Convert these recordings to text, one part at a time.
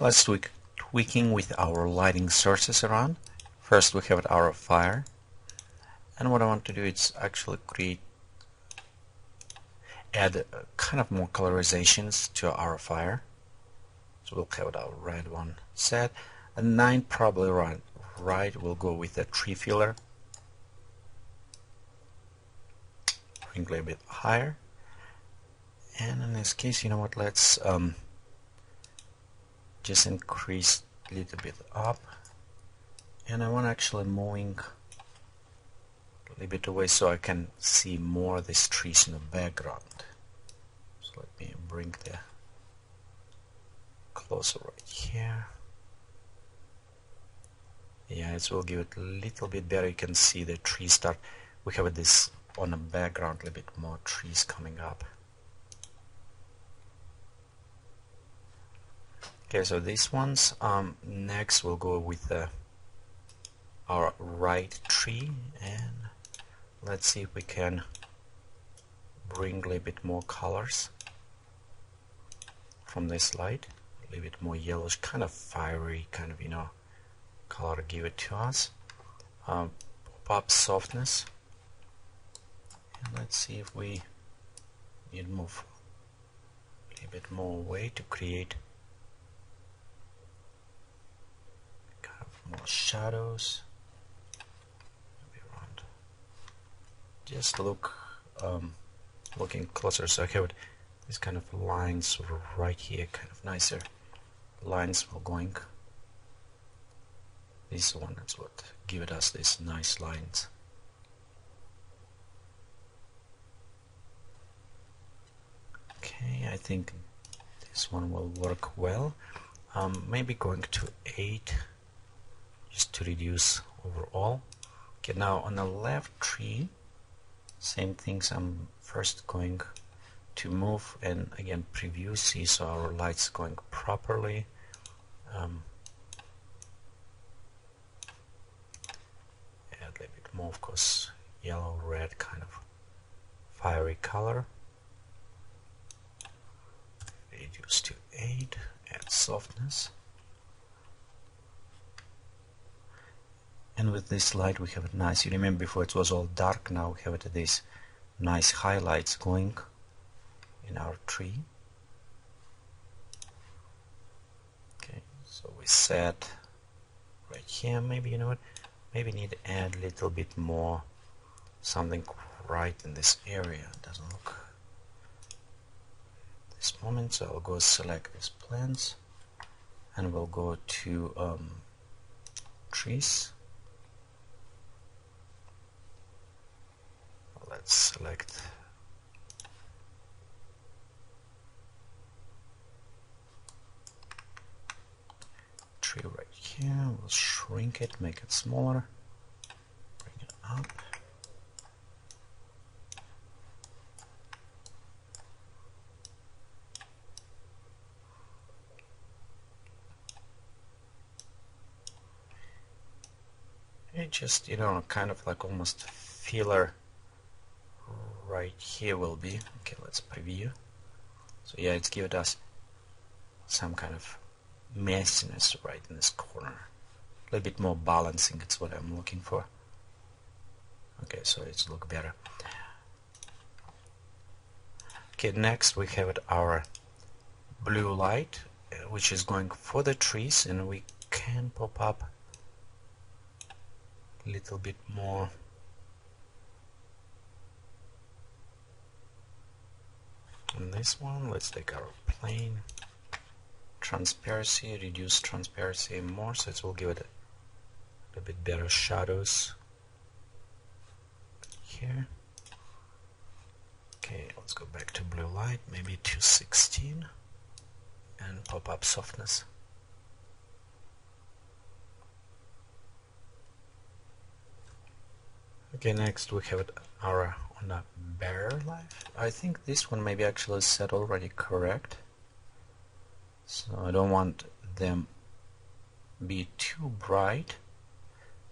Let's tweaking with our lighting sources around. First we have our fire, and what I want to do is actually add kind of more colorizations to our fire. So we'll have our red one set, and 9 probably right. We'll go with the tree filler, bring a bit higher, and in this case, you know what, let's just increase a little bit up, and I want actually moving a little bit away so I can see more of these trees in the background. So let me bring the closer right here. Yeah, it will give it a little bit better. You can see the trees start. We have this on the background, a little bit more trees coming up. Okay, so these ones, next we'll go with our right tree, and let's see if we can bring a little bit more colors from this light, a little bit more yellowish, kind of fiery, kind of, you know, color, give it to us. Pop up softness, and let's see if we need to move a little bit more away to create more shadows. Maybe around. Just looking closer, so I have these kind of lines sort of right here, kind of nicer lines for going. This one is what give us these nice lines. Okay, I think this one will work well. Maybe going to 8. Just to reduce overall. Okay, now on the left tree, same things. I'm first going to move and again preview, see so our lights going properly. Add a little bit more, of course, yellow, red, kind of fiery color. Reduce to 8. Add softness. And with this light we have it nice. You remember before it was all dark, now we have it these nice highlights going in our tree. Okay, so we set right here. Maybe, you know what, maybe need to add a little bit more something right in this area. It doesn't look this moment, so I'll go select these plants and we'll go to trees. Let's select tree right here. We'll shrink it, make it smaller, bring it up. It just, you know, kind of like almost filler right here will be. Okay, let's preview. So yeah, it's given us some kind of messiness right in this corner. A little bit more balancing, it's what I'm looking for. Okay, so it's look better. Okay, next we have our blue light, which is going for the trees, and we can pop up a little bit more. On this one, let's take our plane transparency, reduce transparency more, so it will give it a bit better shadows here. Okay, let's go back to blue light, maybe 216, and pop up softness. Okay, next we have our on a bare life. I think this one maybe actually set already correct, so I don't want them be too bright,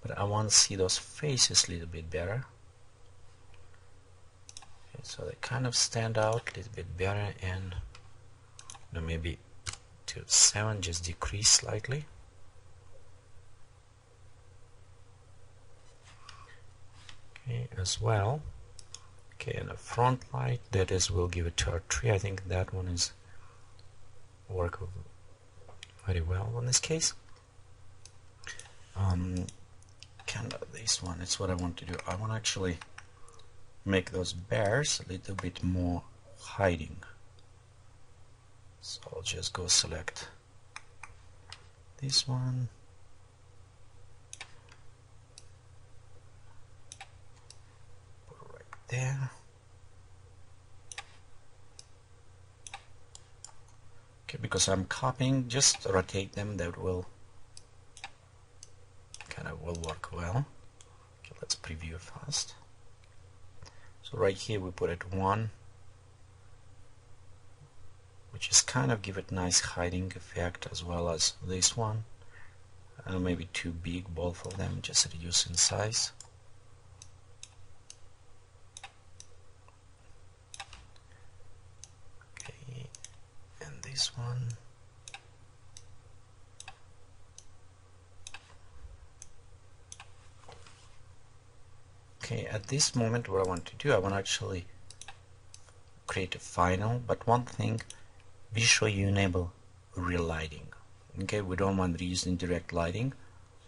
but I want to see those faces a little bit better. Okay, so they kind of stand out a little bit better, and maybe to 7, just decrease slightly. Okay, as well. Okay, and a front light, that is, we'll give it to our tree. I think that one is work very well in this case. Kind of this one, it's what I want to do. I want to actually make those bears a little bit more hiding. So I'll just go select this one. Put it right there. Okay, because I'm copying, just rotate them, that will kind of will work well. Okay, let's preview first. So right here we put it 1, which is kind of give it nice hiding effect, as well as this one. Maybe too big, both of them, just reduce in size. Okay, and this one. Okay, at this moment what I want to do, I want to actually create a final, but one thing, be sure you enable relighting. Okay, we don't want using direct lighting.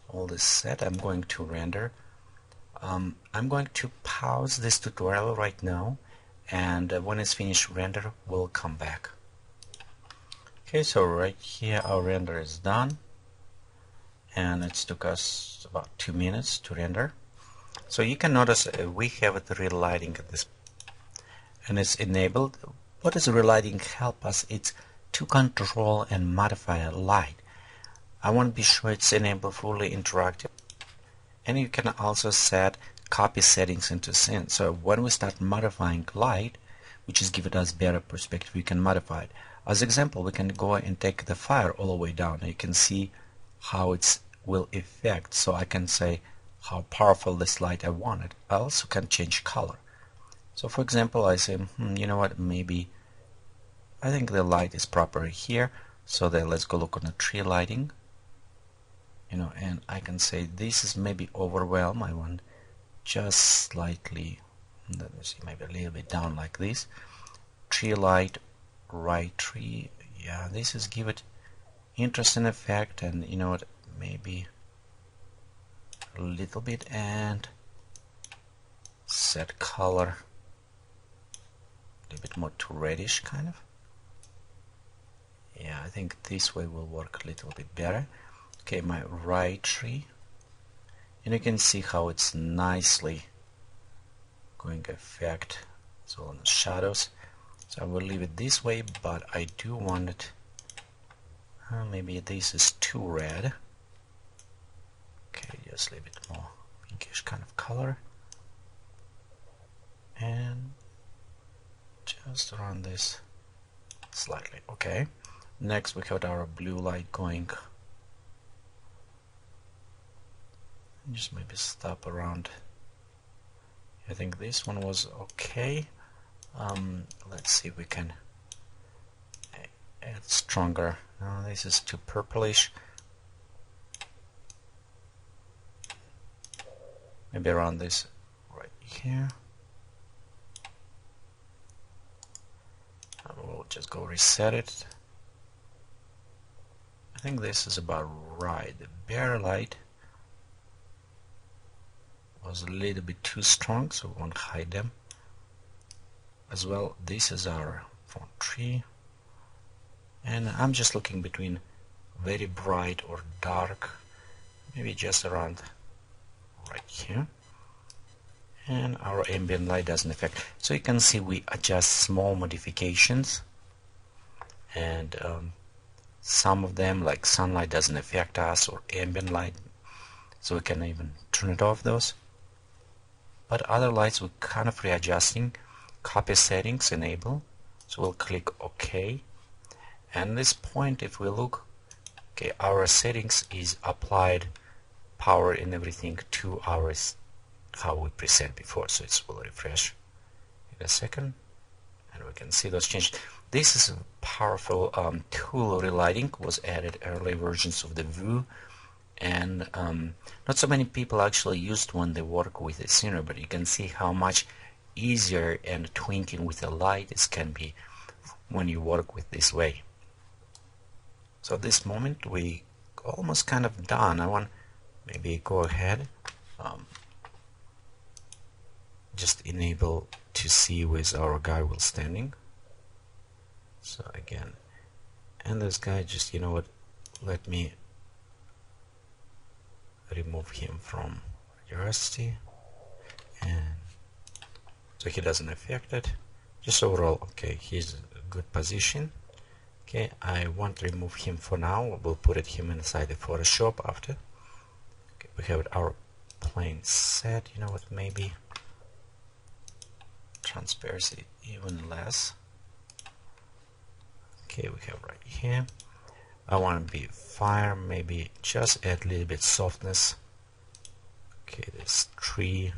All this set, I'm going to render. I'm going to pause this tutorial right now, and when it's finished render, we'll come back. Okay, so right here our render is done, and it took us about 2 minutes to render. So you can notice we have the relighting at this, and it's enabled. What does relighting help us? It's to control and modify a light. I want to be sure it's enabled fully interactive, and you can also set copy settings into scene. So when we start modifying light, which is giving us better perspective, we can modify it. As example, we can go and take the fire all the way down. You can see how it will affect. So I can say how powerful this light I wanted. I also can change color. So for example, I say, you know what, maybe I think the light is proper here, so then let's go look on the tree lighting, and I can say this is maybe overwhelm. I want just slightly, let me see, maybe a little bit down like this. Tree light, right tree, yeah, this is give it interesting effect, and you know what, maybe a little bit, and set color a little bit more to reddish kind of. Yeah, I think this way will work a little bit better. Okay, my right tree, and you can see how it's nicely going to affect so on the shadows. So I will leave it this way, but I do want it, maybe this is too red. Okay, just leave it more pinkish kind of color, and just around this slightly. Okay, next we got our blue light going. Just maybe stop around. I think this one was okay. Let's see if we can add stronger. This is too purplish. Maybe around this right here. And we'll just go reset it. I think this is about right. The bare light was a little bit too strong, so we won't hide them. As well, this is our front tree, and I'm just looking between very bright or dark, maybe just around right here, and our ambient light doesn't affect. So you can see we adjust small modifications, and some of them, like sunlight, doesn't affect us, or ambient light, so we can even turn it off those. But other lights we're kind of readjusting. Copy settings enable, so we'll click OK, and at this point if we look, okay, our settings is applied power and everything to ours how we preset before, so it will refresh in a second, and we can see those changes. This is a powerful tool. Relighting was added early versions of the Vue, and not so many people actually used when they work with a scenery, but you can see how much easier and twinking with the light it can be when you work with this way. So at this moment we almost kind of done. I want maybe go ahead, just enable to see where's our guy while standing. So again, and this guy, just, you know what, let me remove him from radiosity, and so he doesn't affect it. Just overall, okay, he's a good position. Okay, I want to remove him for now. We'll put him inside the Photoshop after. Okay, we have our plane set. You know what, maybe transparency even less. Okay, we have right here. I want to be fire, maybe just add a little bit softness. Okay, this tree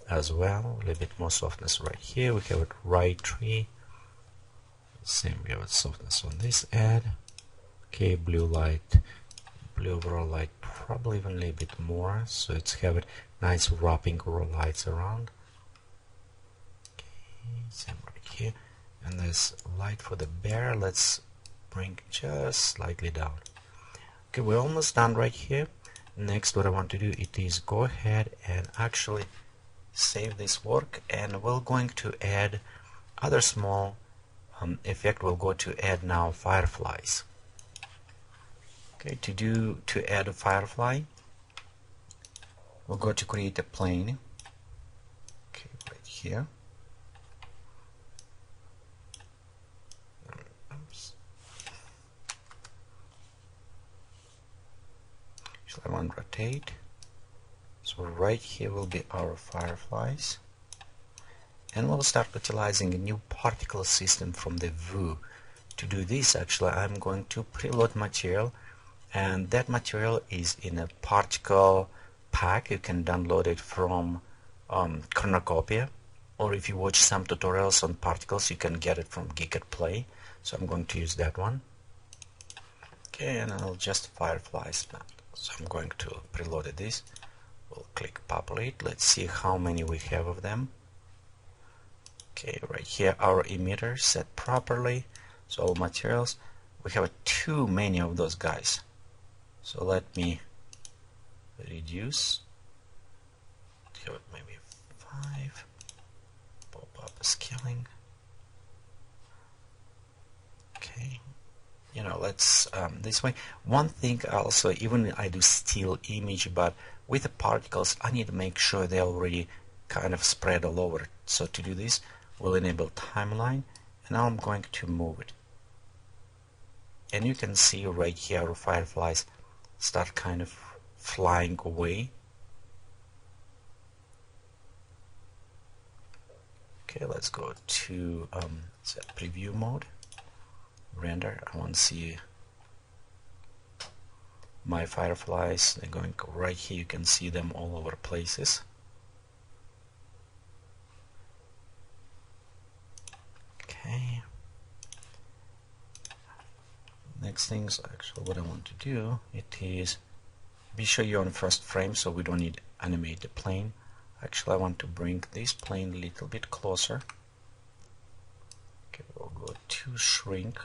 as well, a little bit more softness right here. We have it right tree. Same, we have softness on this add. Okay, blue light, blue overall light, probably even a little bit more, so it's have it nice wrapping overall lights around. Okay, same right here. And this light for the bear, let's bring just slightly down. Okay, we're almost done right here. Next, what I want to do it is go ahead and actually save this work, and we're going to add other small effect. We'll go to add now fireflies. Okay, to add a firefly, we'll go to create a plane. Okay, right here. Oops. So I want to rotate. So right here will be our fireflies. And we'll start utilizing a new particle system from the Vue. To do this, actually, I'm going to preload material, and that material is in a particle pack. You can download it from Cornucopia, or if you watch some tutorials on particles, you can get it from Geekatplay. So I'm going to use that one. Okay, and I'll just fireflies now. So I'm going to preload this. We'll click populate. Let's see how many we have of them. Okay, right here our emitter set properly. So all materials, we have too many of those guys. So let me reduce. Have maybe 5. Pop up scaling. Okay, you know, let's this way. One thing also, even I do still image, but with the particles I need to make sure they're already kind of spread all over. So to do this, we'll enable timeline, and now I'm going to move it. And you can see right here our fireflies start kind of flying away. Okay, let's go to set preview mode, render. I want to see my fireflies. They're going right here. You can see them all over places. Okay. Next things, actually, what I want to do, it is be sure you're on first frame, so we don't need to animate the plane. Actually, I want to bring this plane a little bit closer. Okay, we'll go to shrink.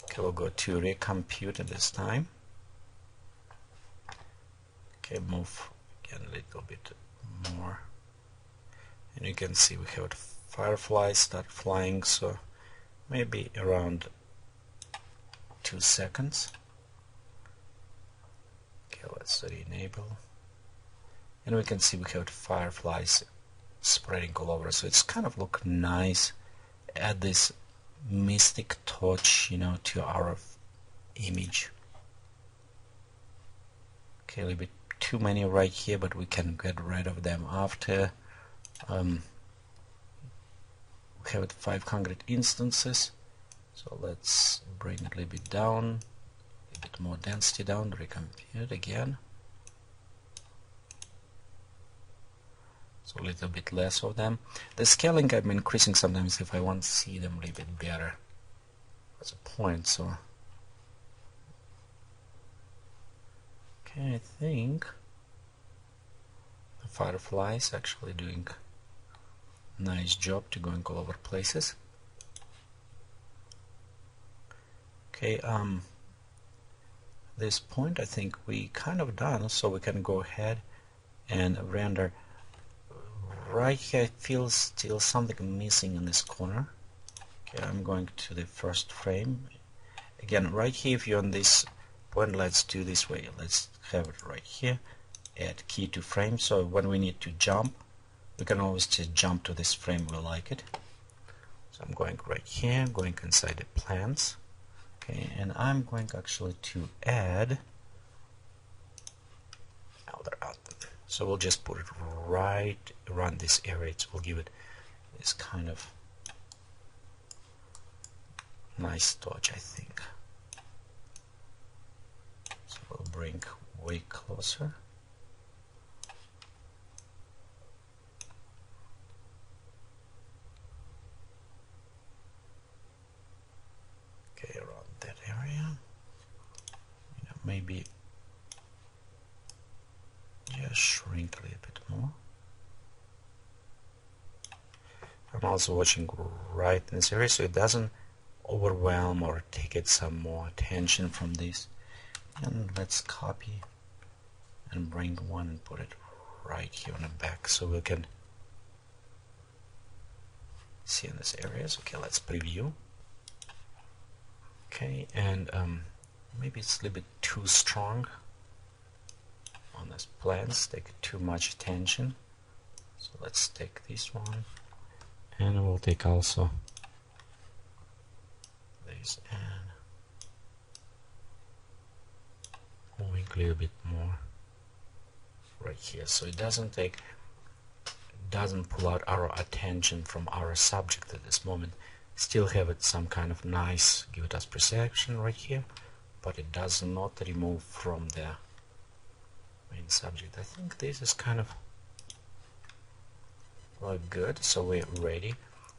Okay, we'll go to recompute at this time. Okay, move again a little bit more. And you can see we have fireflies start flying, so maybe around 2 seconds. Okay, let's re-enable. And we can see we have fireflies spreading all over, so it's kind of look nice. Add this mystic touch, you know, to our image. Okay, a little bit too many right here, but we can get rid of them after. We have 500 instances, so let's bring it a little bit down, a bit more density down, recompute again. so a little bit less of them. The scaling I'm increasing sometimes if I want to see them a little bit better. That's a point. So okay, I think the firefly is actually doing a nice job to going all over places. Okay, this point I think we kind of done, so we can go ahead and render. Right here I feel still something missing in this corner. Okay, I'm going to the first frame. Again, right here, if you're on this point, let's do this way. Let's have it right here. Add key to frame, so when we need to jump, we can always just jump to this frame we like it. So I'm going right here, going inside the plants. Okay, and I'm going actually to add elder output. So we'll just put it right around this area. It will give it this kind of nice touch, I think. So we'll bring way closer. Okay, around that area. Maybe just shrink a little bit more. I'm also watching right in this area so it doesn't overwhelm or take it some more attention from this. And let's copy and bring one and put it right here on the back so we can see in this areas. Okay, let's preview. Okay, and maybe it's a little bit too strong on these plants, take too much attention. So let's take this one, and we'll take also this and moving a little bit more right here, so it doesn't pull out our attention from our subject at this moment. Still have it some kind of nice, give it us perception right here, but it does not remove from the main subject. I think this is kind of good, so we're ready.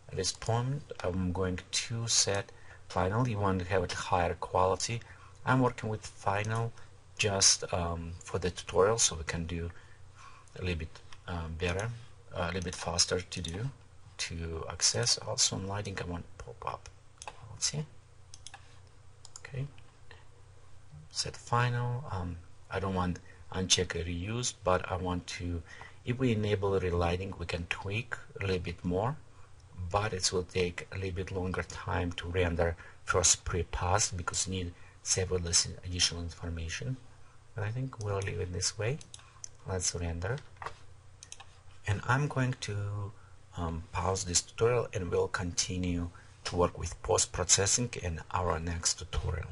At this point I'm going to set final. You want to have it higher quality. I'm working with final just for the tutorial, so we can do a little bit better, a little bit faster to do, to access. Also in lighting I want pop-up quality. Okay, set final. I don't want uncheck reuse, but I want to, if we enable relighting, we can tweak a little bit more, but it will take a little bit longer time to render first pre-pass because you need several additional information. But I think we'll leave it this way. Let's render, and I'm going to pause this tutorial and we'll continue to work with post-processing in our next tutorial.